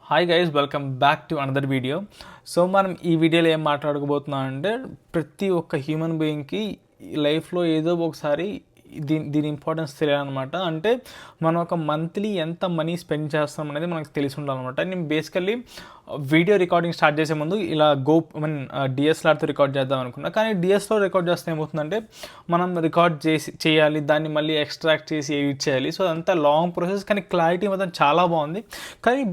Hi guys, welcome back to another video. So మనం ఈ వీడియోలో ఏం మాట్లాడుకోబోతున్నాం అంటే ప్రతి ఒక్క హ్యూమన్ బీయింగ్కి లైఫ్లో ఏదో ఒకసారి దీని ఇంపార్టెన్స్ తెలియాలన్నమాట. అంటే మనం ఒక మంత్లీ ఎంత మనీ స్పెండ్ చేస్తాం అనేది మనకు తెలిసి ఉండాలన్నమాట. నేను బేసికల్లీ వీడియో రికార్డింగ్ స్టార్ట్ చేసే ముందు ఇలా డిఎస్ఎల్ఆర్తో రికార్డ్ చేద్దాం అనుకున్నా. కానీ డిఎస్లో రికార్డ్ చేస్తే ఏమవుతుందంటే మనం రికార్డ్ చేయాలి, దాన్ని మళ్ళీ ఎక్స్ట్రాక్ట్ చేసి ఎడిట్ చేయాలి. సో అదంతా లాంగ్ ప్రాసెస్, కానీ క్లారిటీ మాత్రం చాలా బాగుంది. కానీ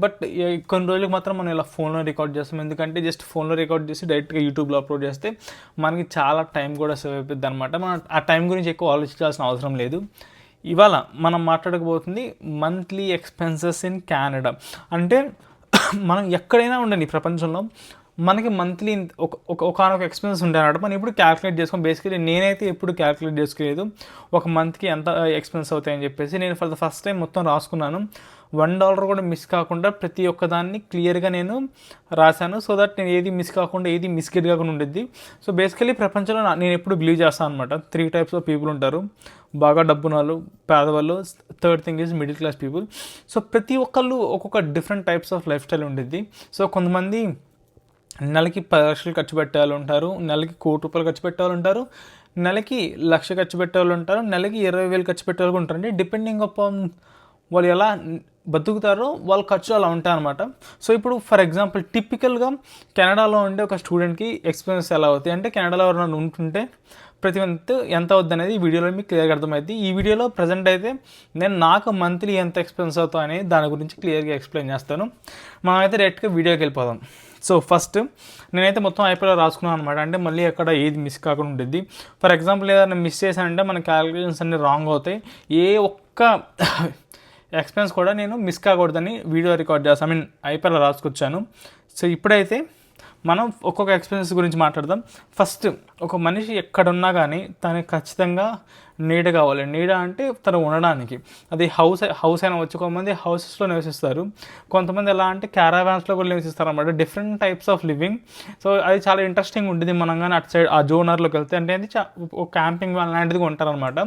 కొన్ని రోజులకు మాత్రం మనం ఇలా ఫోన్లో రికార్డ్ చేస్తాం. ఎందుకంటే జస్ట్ ఫోన్లో రికార్డ్ చేసి డైరెక్ట్గా యూట్యూబ్లో అప్లోడ్ చేస్తే మనకి చాలా టైం కూడా సేవ్ అయిపోద్ది అనమాట. మనం ఆ టైం గురించి ఎక్కువ ఆలోచించాల్సిన అవసరం లేదు. ఇవాళ మనం మాట్లాడకపోతుంది మంత్లీ ఎక్స్పెన్సెస్ ఇన్ కెనడా. అంటే మనం ఎక్కడైనా ఉండండి ప్రపంచంలో మనకి మంత్లీ ఒకనొక ఎక్స్పెన్సెస్ ఉంటాయి అన్నమాట. మనం ఇప్పుడు క్యాలిక్యులేట్ చేసుకోం. బేసికలీ నేనైతే ఎప్పుడు క్యాలిక్యులేట్ చేసుకోలేదు ఒక మంత్కి ఎంత ఎక్స్పెన్స్ అవుతాయని చెప్పేసి. నేను ఫర్ ద ఫస్ట్ టైం మొత్తం రాసుకున్నాను. $1 కూడా మిస్ కాకుండా ప్రతి ఒక్కదాన్ని క్లియర్గా నేను రాశాను. సో దట్ నేను ఏది మిస్ కాకుండా ఏది మిస్గెట్ కాకుండా ఉండేది. సో బేసికలీ ప్రపంచంలో నేను ఎప్పుడు బిలీవ్ చేస్తాను అనమాట. 3 types ఆఫ్ పీపుల్ ఉంటారు. బాగా డబ్బున్న వాళ్ళు, పేదవాళ్ళు, third thing is middle class people. So ప్రతి ఒక్కళ్ళు ఒక్కొక్క different types of life style ఉండేది. సో కొంతమంది నెలకి 10 లక్షలు ఖర్చు పెట్టే వాళ్ళు ఉంటారు, నెలకి ₹1,00,00,000 ఖర్చు పెట్టే వాళ్ళు ఉంటారు, నెలకి 1,00,000 ఖర్చు పెట్టే వాళ్ళు ఉంటారు, నెలకి 20,000 ఖర్చు పెట్టే వాళ్ళు ఉంటారండి. డిపెండింగ్ అపాన్ వాళ్ళు ఎలా బతుకుతారో వాళ్ళ ఖర్చు అలా ఉంటాయి అనమాట. సో ఇప్పుడు ఫర్ ఎగ్జాంపుల్ టిపికల్గా కెనడాలో ఉండే ఒక స్టూడెంట్కి ఎక్స్పెన్సెస్ ఎలా అవుతాయి అంటే, కెనడాలో ఎవరైనా ఉంటుంటే ప్రతి మంత్ ఎంత అవుద్ది అనేది ఈ వీడియోలో మీకు క్లియర్గా అర్థమైంది. ఈ వీడియోలో ప్రజెంట్ అయితే నేను నాకు మంత్లీ ఎంత ఎక్స్పెన్స్ అవుతాయి అనేది దాని గురించి క్లియర్గా ఎక్స్ప్లెయిన్ చేస్తాను. మనం అయితే డైరెక్ట్గా వీడియోకి వెళ్ళిపోదాం. సో ఫస్ట్ నేనైతే మొత్తం అయిపోయి రాసుకున్నాను అనమాట. అంటే మళ్ళీ ఎక్కడ ఏది మిస్ కాకుండా ఉంటుంది. ఫర్ ఎగ్జాంపుల్ ఏదైనా మిస్ చేశానంటే మన క్యాలిక్యులేషన్స్ అన్నీ రాంగ్ అవుతాయి. ఏ ఒక్క ఎక్స్పెన్స్ కూడా నేను మిస్ కాకూడదని వీడియో రికార్డ్ చేస్తాను, అయిపోయి రాసుకొచ్చాను. సో ఇప్పుడైతే మనం ఒక్కొక్క ఎక్స్పెన్సెస్ గురించి మాట్లాడదాం. ఫస్ట్, ఒక మనిషి ఎక్కడున్నా కానీ తనకి ఖచ్చితంగా నీడ కావాలి. నీడ అంటే తను ఉండడానికి. అది హౌస్ అయినా వచ్చి కొంతమంది హౌసెస్లో నివసిస్తారు, కొంతమంది ఎలా అంటే క్యారావాన్స్లో కూడా నివసిస్తారు అనమాట. Different types of living. So అది చాలా ఇంట్రెస్టింగ్ ఉంటుంది. మనం కానీ అటు సైడ్ ఆ జోనర్లోకి వెళ్తే అంటే అది ఒక క్యాంపింగ్ వ్యాన్ లాంటిది ఉంటారనమాట.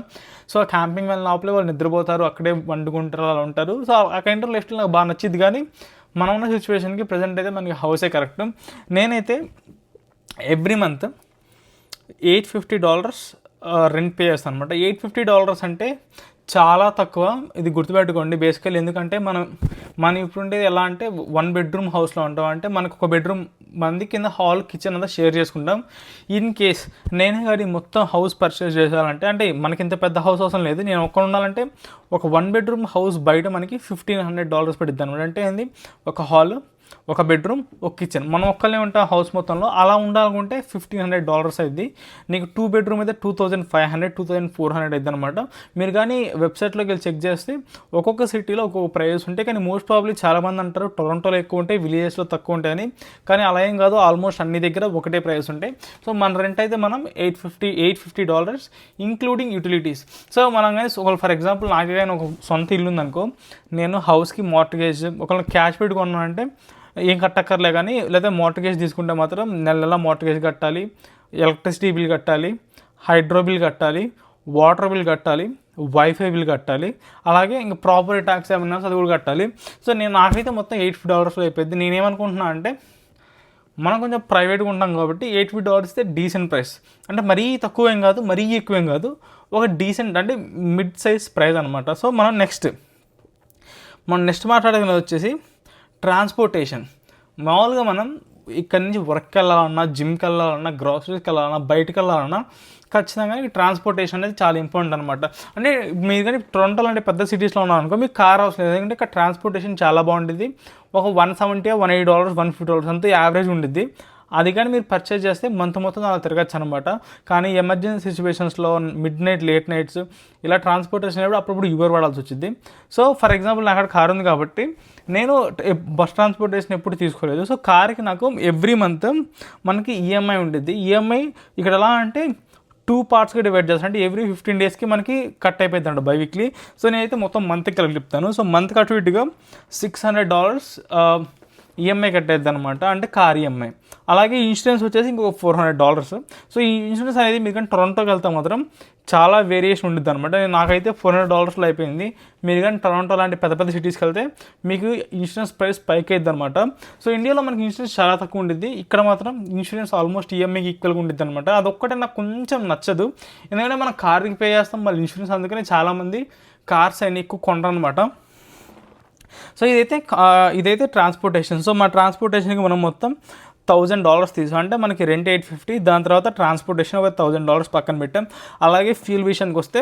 సో ఆ క్యాంపింగ్ వ్యాన్ లోపలే వాళ్ళు నిద్రపోతారు, అక్కడే వండుకుంటారు, అలా ఉంటారు. సో ఆ కైండ్ ఆఫ్ లైఫ్ స్టైల్ నాకు బాగా నచ్చింది. కానీ మనం ఉన్న సిచ్యువేషన్కి ప్రజెంట్ అయితే మనకి హౌసే కరెక్ట్. నేనైతే ఎవ్రీ మంత్ $850 రెంట్ పే చేస్తాను అనమాట. $850 అంటే చాలా తక్కువ, ఇది గుర్తుపెట్టుకోండి. బేసికల్లీ ఎందుకంటే మనం ఇప్పుడు ఉండేది ఎలా అంటే 1 bedroom హౌస్లో ఉంటాం. అంటే మనకు ఒక బెడ్రూమ్ మంది కింద హాల్, కిచెన్ అంతా షేర్ చేసుకుంటాం. ఇన్ కేస్ నేను కానీ మొత్తం హౌస్ పర్చేస్ చేయాలంటే, అంటే మనకి ఇంత పెద్ద హౌస్ అవసరం లేదు, నేను ఒక్కడ ఉండాలంటే ఒక 1 bedroom హౌస్ బయట మనకి $1,500 పడుద్ది అనమాట. అంటే ఏంది, ఒక హాల్, ఒక బెడ్రూమ్, ఒక కిచెన్, మనం ఒక్కళ్ళే ఉంటాం హౌస్ మొత్తంలో. అలా ఉండాలనుకుంటే $1,500 అయింది. నీకు 2 bedroom అయితే 2,500, 2,400 అయింది అనమాట. మీరు కానీ వెబ్సైట్లోకి వెళ్ళి చెక్ చేస్తే ఒక్కొక్క సిటీలో ఒక్కొక్క ప్రైస్ ఉంటాయి. కానీ మోస్ట్ ప్రాబ్లీ చాలామంది అంటారు టొరంటోలో ఎక్కువ ఉంటాయి, విలేజెస్లో తక్కువ ఉంటాయని. కానీ అలా ఏం కాదు, ఆల్మోస్ట్ అన్ని దగ్గర ఒకటే ప్రైస్ ఉంటాయి. సో మన రెంట్ అయితే మనం $850 ఇంక్లూడింగ్ యూటిలిటీస్. సో మనం కానీ ఒకవేళ ఫర్ ఎగ్జాంపుల్ నాకే కానీ ఒక సొంత ఇల్లు ఉందనుకో, నేను హౌస్కి మార్ట్గేజ్ ఒకవేళ క్యాష్ పెట్టుకున్నానంటే ఏం కట్టక్కర్లే. కానీ లేదా మార్ట్గేజ్ తీసుకుంటే మాత్రం నెల మార్ట్గేజ్ కట్టాలి, ఎలక్ట్రిసిటీ బిల్ కట్టాలి, హైడ్రో బిల్ కట్టాలి, వాటర్ బిల్ కట్టాలి, వైఫై బిల్ కట్టాలి, అలాగే ఇంకా ప్రాపర్టీ ట్యాక్స్ ఏమన్నా అది కూడా కట్టాలి. సో నాకైతే మొత్తం $850 అయిపోయింది. నేనేమనుకుంటున్నా అంటే, మనం కొంచెం ప్రైవేట్గా ఉంటాం కాబట్టి $850 ఇస్తే డీసెంట్ ప్రైస్. అంటే మరీ తక్కువ ఏం కాదు, మరీ ఎక్కువ ఏం కాదు, ఒక డీసెంట్ అంటే మిడ్ సైజ్ ప్రైస్ అనమాట. సో మనం నెక్స్ట్ మాట్లాడేది వచ్చేసి ట్రాన్స్పోర్టేషన్. మామూలుగా మనం ఇక్కడి నుంచి వర్క్కి వెళ్ళాలన్నా, జిమ్కి వెళ్ళాలన్నా, గ్రాసరీస్కి వెళ్ళాలన్నా, బయటకు వెళ్ళాలన్నా ఖచ్చితంగా ఈ ట్రాన్స్పోర్టేషన్ అనేది చాలా ఇంపార్టెంట్ అనమాట. అంటే మీరు కానీ టొరంటోలో అంటే పెద్ద సిటీస్లో ఉన్నారనుకో మీకు కార్ అవసరం లేదు, ఎందుకంటే ఇక్కడ ట్రాన్స్పోర్టేషన్ చాలా బాగుంటుంది. ఒక $170, $180, $150 అంతా యావరేజ్ ఉంటుంది. అది కానీ మీరు పర్చేజ్ చేస్తే మొత్తం అలా తిరగచ్చు అనమాట. కానీ ఎమర్జెన్సీ సిచ్యువేషన్స్లో మిడ్ నైట్, లేట్ నైట్స్ ఇలా ట్రాన్స్పోర్టేషన్ అయినప్పుడు అప్పుడప్పుడు యూబర్ వాడాల్సి వచ్చింది. సో ఫర్ ఎగ్జాంపుల్ నాకు అక్కడ కార్ ఉంది కాబట్టి నేను బస్ ట్రాన్స్పోర్టేషన్ ఎప్పుడు తీసుకోలేదు. సో కార్కి నాకు ఎవ్రీ మంత్ మనకి ఈఎంఐ ఉంటుంది. ఈఎంఐ ఇక్కడ ఎలా అంటే 2 partsగా డివైడ్ చేస్తాను. అంటే ఎవ్రీ 15 daysకి మనకి కట్ అయిపోయింది అంట బై వీక్లీ. సో నేనైతే మొత్తం మంత్కి కలిపి చెప్తాను. సో మంత్కి అటు ఇటుగా $600 ఈఎంఐ కట్టేది అనమాట, అంటే కార్ ఈఎంఐ. అలాగే ఇన్సూరెన్స్ వచ్చేసి ఇంకొక $400. సో ఈ ఇన్సూరెన్స్ అనేది మీరు కానీ టొరంటోకి వెళ్తే మాత్రం చాలా వేరియేషన్ ఉంటుంది అనమాట. నాకైతే $400 అయిపోయింది. మీరు కానీ టొరంటో లాంటి పెద్ద పెద్ద సిటీస్కి వెళ్తే మీకు ఇన్సూరెన్స్ ప్రైస్ పైకి అవుతుంది అనమాట. సో ఇండియాలో మనకి ఇన్సూరెన్స్ చాలా తక్కువ ఉంటుంది, ఇక్కడ మాత్రం ఇన్సూరెన్స్ ఆల్మోస్ట్ ఈఎంఐకి ఈక్వల్గా ఉంటుంది అనమాట. అదొక్కటే నాకు కొంచెం నచ్చదు, ఎందుకంటే మనం కార్కి పే చేస్తాం మళ్ళీ ఇన్సూరెన్స్, అందుకని చాలామంది కార్స్ అయినా ఎక్కువ కొనరు అనమాట. సో ఇదైతే ట్రాన్స్పోర్టేషన్. సో మా ట్రాన్స్పోర్టేషన్కి మనం మొత్తం $1,000 తీసాం, అంటే మనకి రెంట్ $850, దాని తర్వాత ట్రాన్స్పోర్టేషన్ ఒక $1,000 పక్కన పెట్టాం. అలాగే ఫ్యూల్ విషయానికి వస్తే,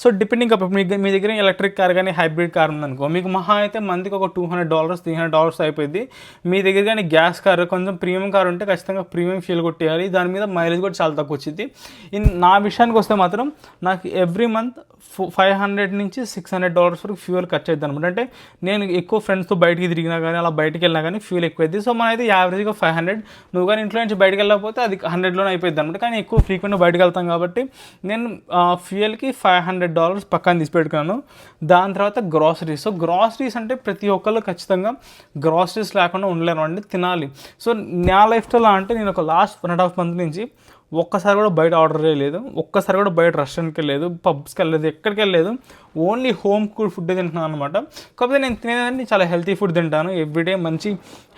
సో డిపెండింగ్ అప్పుడు మీ దగ్గర ఎలక్ట్రిక్ కార్ కానీ హైబ్రిడ్ కార్ ఉందనుకో, మీకు మహా అయితే మంత్కి ఒక $200 $300 అయిపోయింది. మీ దగ్గర కానీ గ్యాస్ కార్ కొంచెం ప్రీమియం కార్ ఉంటే ఖచ్చితంగా ప్రీమియం ఫ్యూల్ కొట్టేయాలి, దాని మీద మైలేజ్ కూడా చాలా తక్కువ వచ్చింది. నా విషయానికి వస్తే మాత్రం నాకు ఎవ్రీ మంత్ $500 నుంచి $600 వరకు ఫ్యూయల్ ఖర్చు అవుతుంది అనమాట. అంటే నేను ఎక్కువ ఫ్రెండ్స్తో బయటికి తిరిగినా కానీ అలా బయటికి వెళ్ళినా కానీ ఫ్యూల్ ఎక్కువ అవుతుంది. సో మన అయితే యావరేజ్గా 500, నువ్వు కానీ ఇంట్లో నుంచి బయటకు వెళ్ళకపోతే అది 100లోనే అయిపోయింది అనమాట. కానీ ఎక్కువ ఫ్రీక్వెంట్గా బయటకు వెళ్తాం కాబట్టి నేను ఫ్యూయల్కి $500 పక్కన తీసి పెట్టుకున్నాను. దాని తర్వాత గ్రాసరీస్. సో గ్రాసరీస్ అంటే ప్రతి ఒక్కళ్ళు ఖచ్చితంగా గ్రాసరీస్ లేకుండా ఉండలేరు అండి, తినాలి. సో నా లైఫ్ స్టైల్ అంటే నేను ఒక లాస్ట్ 1.5 month నుంచి ఒక్కసారి కూడా బయట ఆర్డర్ చేయలేదు, ఒక్కసారి కూడా బయట రెస్టారెంట్కి వెళ్ళలేదు, పబ్స్కి వెళ్ళలేదు, ఎక్కడికి వెళ్ళలేదు. ఓన్లీ హోమ్ కుడ్ ఫుడ్ తింటున్నాను అనమాట. కాకపోతే నేను తినేదాన్ని చాలా హెల్తీ ఫుడ్ తింటాను. ఎవ్రీడే మంచి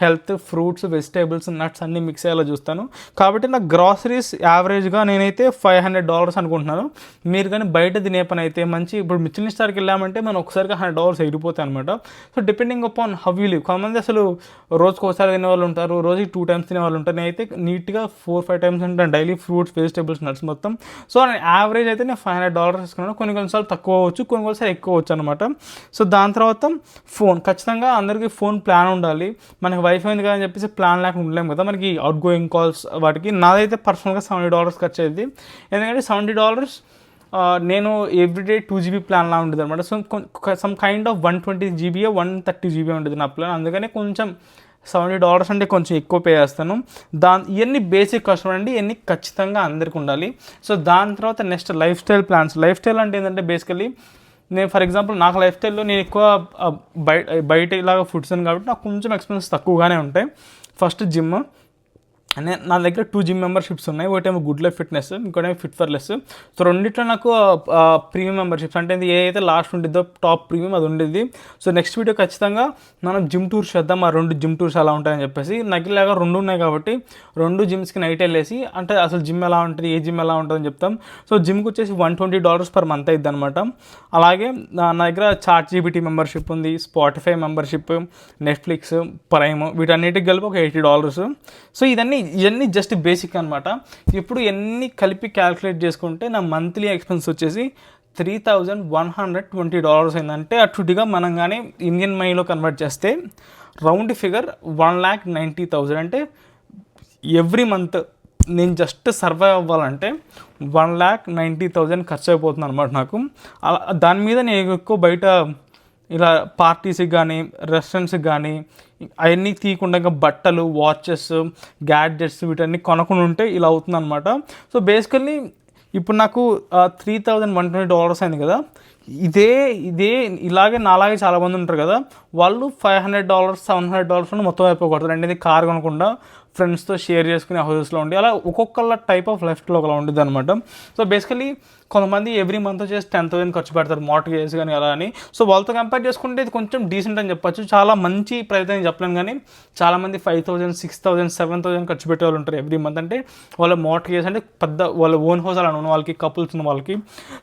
హెల్త్, ఫ్రూట్స్, వెజిటేబుల్స్, నట్స్ అన్నీ మిక్స్ అయ్యేలా చూస్తాను. కాబట్టి నాకు గ్రాసరీస్ యావరేజ్గా నేనైతే $500 అనుకుంటున్నాను. మీరు కానీ బయట తినే పని అయితే మంచి, ఇప్పుడు మిచిలిన్ స్టార్కి వెళ్ళామంటే మనం ఒకసారిగా $100 ఎగిరిపోతాయి అనమాట. So depending upon how you live. కొంతమంది అసలు రోజుకి ఒకసారి తినే వాళ్ళు ఉంటారు, రోజుకి 2 times తినే వాళ్ళు ఉంటారు. నేనైతే నీట్గా 4-5 times తింటాను డైలీ, ఫ్రూట్స్, వెజిటేబుల్స్, నట్స్ మొత్తం. సో యావరేజ్ అయితే నేను $500 తీసుకున్నాను. కొన్నిసార్లు తక్కువ అవ్వచ్చు, కొన్నిసార్లు ఎక్కువ అవ్వచ్చు అనమాట. సో దాని తర్వాత ఫోన్, ఖచ్చితంగా అందరికీ ఫోన్ ప్లాన్ ఉండాలి. మనకి వైఫై ఉంది కదా అని చెప్పేసి ప్లాన్ లేకుండా ఉండలేము కదా, మనకి అవుట్ గోయింగ్ కాల్స్ వాటికి. నాదైతే పర్సనల్గా $70 ఖర్చు అయ్యింది, ఎందుకంటే $70 నేను ఎవ్రీడే 2 GB ప్లాన్ లా ఉంటుంది అనమాట. So some kind of 120 GB 130 GB ఉంటుంది నా ప్లాన్, అందుకని కొంచెం $70 అంటే కొంచెం ఎక్కువ పే చేస్తాను. ఇవన్నీ బేసిక్ కాస్ట్ అండి, ఇవన్నీ ఖచ్చితంగా అందరికి ఉండాలి. సో దాని తర్వాత next life style plans. Life style అంటే ఏంటంటే బేసికలీ నేను ఫర్ ఎగ్జాంపుల్ నాకు లైఫ్ స్టైల్లో నేను ఎక్కువ బయట ఇలాగ ఫుడ్స్ అని కాబట్టి నాకు కొంచెం ఎక్స్పెన్సెస్ తక్కువగానే ఉంటాయి. ఫస్ట్ జిమ్, నా దగ్గర 2 gym మెంబర్షిప్స్ ఉన్నాయి. ఒకటేమో గుడ్ లైఫ్ ఫిట్నెస్, ఇంకోటేమో ఫిట్ ఫర్ లెస్. సో రెండిట్లో నాకు ప్రీమియం మెంబర్షిప్స్, అంటే ఏదైతే లాస్ట్ ఉండిద్దో టాప్ ప్రీమియం అది ఉండేది. సో నెక్స్ట్ వీడియో ఖచ్చితంగా మనం జిమ్ టూర్స్ చేద్దాం, ఆ 2 gym టూర్స్ ఎలా ఉంటాయని చెప్పేసి. నాకు ఇలాగా 2 ఉన్నాయి కాబట్టి 2 gyms నైట్ వెళ్ళేసి, అంటే అసలు జిమ్ ఎలా ఉంటుంది, ఏ జిమ్ ఎలా ఉంటుందని చెప్తాం. సో జిమ్కి వచ్చేసి $120 per month అయింది అనమాట. అలాగే నా దగ్గర ChatGPT మెంబర్షిప్ ఉంది, స్పాటిఫై మెంబర్షిప్, నెట్ఫ్లిక్స్, ప్రైమ్, వీటన్నిటికి కలిపి ఒక $80. సో ఇవన్నీ జస్ట్ బేసిక్ అనమాట. ఇప్పుడు ఇవన్నీ కలిపి క్యాలిక్యులేట్ చేసుకుంటే నా మంత్లీ ఎక్స్పెన్స్ వచ్చేసి $3,120 అయిందంటే అటుగా మనం కానీ ఇండియన్ మనీలో కన్వర్ట్ చేస్తే రౌండ్ ఫిగర్ 1,90,000. అంటే ఎవ్రీ మంత్ నేను జస్ట్ సర్వైవ్ అవ్వాలంటే 1,90,000 ఖర్చు అయిపోతుంది అనమాట నాకు. దాని మీద నేను ఎక్కువ బయట ఇలా పార్టీస్కి కానీ రెస్టారెంట్స్కి కానీ అవన్నీ తీయకుండా ఇంకా బట్టలు, వాచెస్, గ్యాడ్జెట్స్ వీటన్నీ కొనకుండా ఉంటే ఇలా అవుతుంది అనమాట. సో బేసికల్లీ ఇప్పుడు నాకు $3,120 అయింది కదా, ఇదే ఇలాగే నాలాగే చాలామంది ఉంటారు కదా, వాళ్ళు $500 $700 మొత్తం అయిపోకూడదు. అంటే ఇది కార్ కొనకుండా ఫ్రెండ్స్తో షేర్ చేసుకునే హౌసెస్లో ఉండి అలా ఒక్కొక్కళ్ళ టైప్ ఆఫ్ లైఫ్ స్టైల్ ఒకలా ఉంటుంది అనమాట. సో బేసికలీ కొంతమంది ఎవ్రీ మంత్ వచ్చేసి 10,000 ఖర్చు పెడతారు మార్ట్గేజ్ కానీ అలా అని. సో వాళ్ళతో కంపేర్ చేసుకుంటే ఇది కొంచెం డీసెంట్ అని చెప్పచ్చు, చాలా మంచి ప్రైస్ అని చెప్పలేను. కానీ చాలామంది 5,000 6,000 7,000 ఖర్చు పెట్టే వాళ్ళు ఉంటారు ఎవ్రీ మంత్. అంటే వాళ్ళ మార్ట్గేజ్ అంటే పెద్ద వాళ్ళ ఓన్ హౌస్ అలా ఉన్న వాళ్ళకి, కపుల్స్ ఉన్న వాళ్ళకి.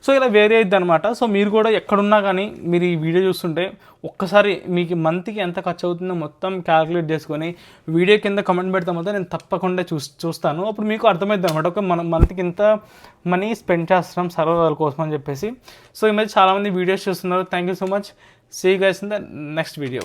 సో ఇలా వేరే అయిద్ది అనమాట. సో మీరు కూడా ఎక్కడున్నా కానీ మీరు ఈ వీడియో చూస్తుంటే ఒక్కసారి మీకు మంత్కి ఎంత ఖర్చు అవుతుందో మొత్తం క్యాలిక్యులేట్ చేసుకొని వీడియో కింద కమెంట్ పెడితే మొత్తం నేను తప్పకుండా చూస్తాను. అప్పుడు మీకు అర్థమవుతుంది అనమాట, ఒక మనం మంత్కి ఇంత మనీ స్పెండ్ చేస్తున్నాం సర్వైవల్ కోసం అని చెప్పేసి. సో ఈ మధ్య చాలామంది వీడియోస్ చూస్తున్నారు. Thank you so much. See you guys in the next video.